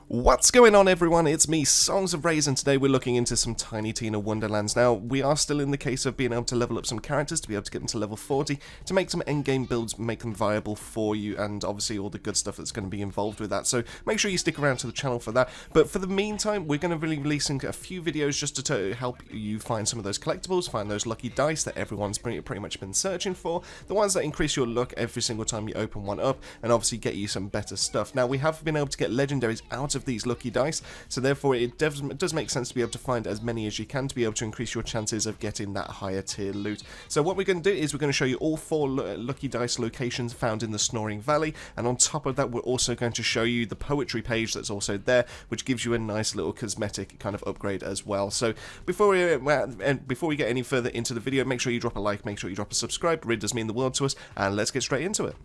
What's going on, everyone? It's me, Songs of Rays, and today we're looking into some Tiny Tina Wonderlands. Now, we are still in the case of being able to level up some characters to be able to get them to level 40, to make some endgame builds, make them viable for you, and obviously all the good stuff that's going to be involved with that. So make sure you stick around to the channel for that. But for the meantime, we're going to be releasing a few videos just to help you find some of those collectibles, find those lucky dice that everyone's pretty much been searching for, the ones that increase your luck every single time you open one up, and obviously get you some better stuff. Now, we have been able to get legendaries out of these lucky dice, so therefore it does make sense to be able to find as many as you can to be able to increase your chances of getting that higher tier loot. So what we're going to do is we're going to show you all 4 lucky dice locations found in the Snoring Valley, and on top of that we're also going to show you the poetry page that's also there, which gives you a nice little cosmetic kind of upgrade as well. So before we get any further into the video, make sure you drop a like, make sure you drop a subscribe, it really does mean the world to us, and let's get straight into it.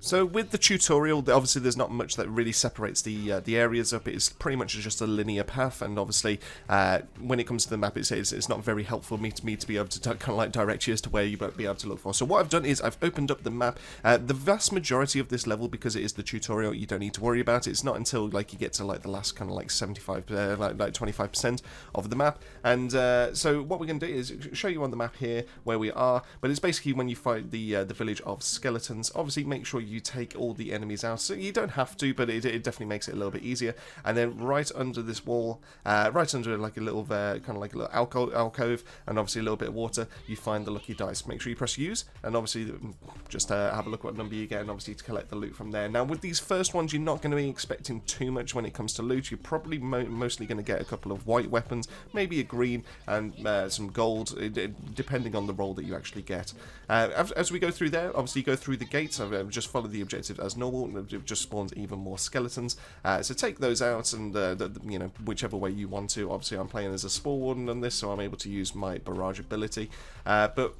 So with the tutorial, obviously there's not much that really separates the areas up. It's pretty much just a linear path, and obviously when it comes to the map, it's not very helpful for me to be able to kind of like direct you as to where you might be able to look for. So what I've done is I've opened up the map. The vast majority of this level, because it is the tutorial, you don't need to worry about it. It's not until like you get to like the last kind of like 75, like 25% of the map. And so what we're going to do is show you on the map here where we are. But it's basically when you fight the village of skeletons. Obviously, make sure you take all the enemies out, so you don't have to, but it definitely makes it a little bit easier. And then right under this wall, right under like a little kind of like a little alcove, and obviously a little bit of water, you find the lucky dice. Make sure you press use, and obviously just have a look what number you get, and obviously to collect the loot from there. Now with these first ones, you're not going to be expecting too much when it comes to loot. You're probably mostly going to get a couple of white weapons, maybe a green, and some gold, depending on the role that you actually get. As we go through there, obviously you go through the gates. I've just followed the objective as normal, and it just spawns even more skeletons. So take those out, and you know, whichever way you want to. Obviously I'm playing as a spore warden on this, so I'm able to use my barrage ability. But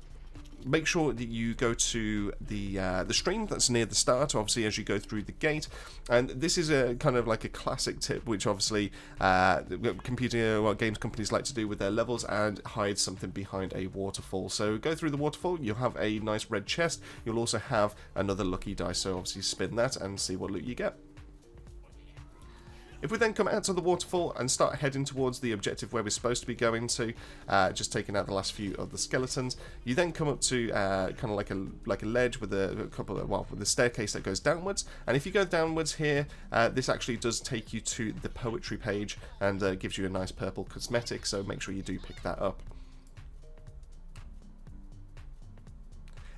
make sure that you go to the stream that's near the start, obviously, as you go through the gate. And this is a kind of like a classic tip, which obviously games companies like to do with their levels, and hide something behind a waterfall. So go through the waterfall, you'll have a nice red chest, you'll also have another lucky dice, so obviously spin that and see what loot you get. If we then come out to the waterfall and start heading towards the objective where we're supposed to be going to, just taking out the last few of the skeletons, you then come up to kind of like a ledge with a couple of, well, with a staircase that goes downwards. And if you go downwards here, this actually does take you to the poetry page, and gives you a nice purple cosmetic. So make sure you do pick that up.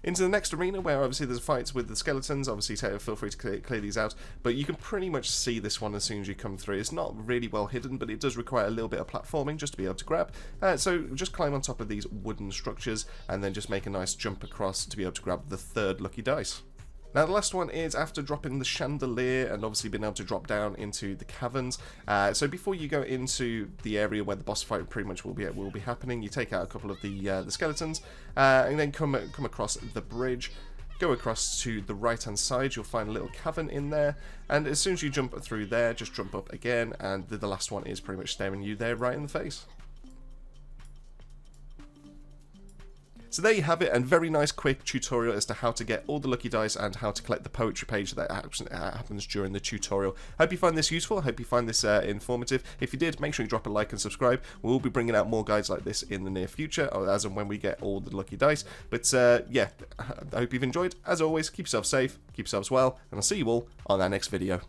Into the next arena, where obviously there's fights with the skeletons. Obviously feel free to clear these out, but you can pretty much see this one as soon as you come through. It's not really well hidden, but it does require a little bit of platforming just to be able to grab. So just climb on top of these wooden structures, and then just make a nice jump across to be able to grab the 3rd lucky dice. Now the last one is after dropping the chandelier, and obviously being able to drop down into the caverns. So before you go into the area where the boss fight pretty much will be happening, you take out a couple of the skeletons, and then come across the bridge. Go across to the right hand side, you'll find a little cavern in there, and as soon as you jump through there, just jump up again, and the last one is pretty much staring you there right in the face. So there you have it, and very nice quick tutorial as to how to get all the lucky dice and how to collect the poetry page that happens during the tutorial. I hope you find this useful, I hope you find this informative. If you did, make sure you drop a like and subscribe. We will be bringing out more guides like this in the near future, as and when we get all the lucky dice. But yeah, I hope you've enjoyed. As always, keep yourself safe, keep yourselves well, and I'll see you all on our next video.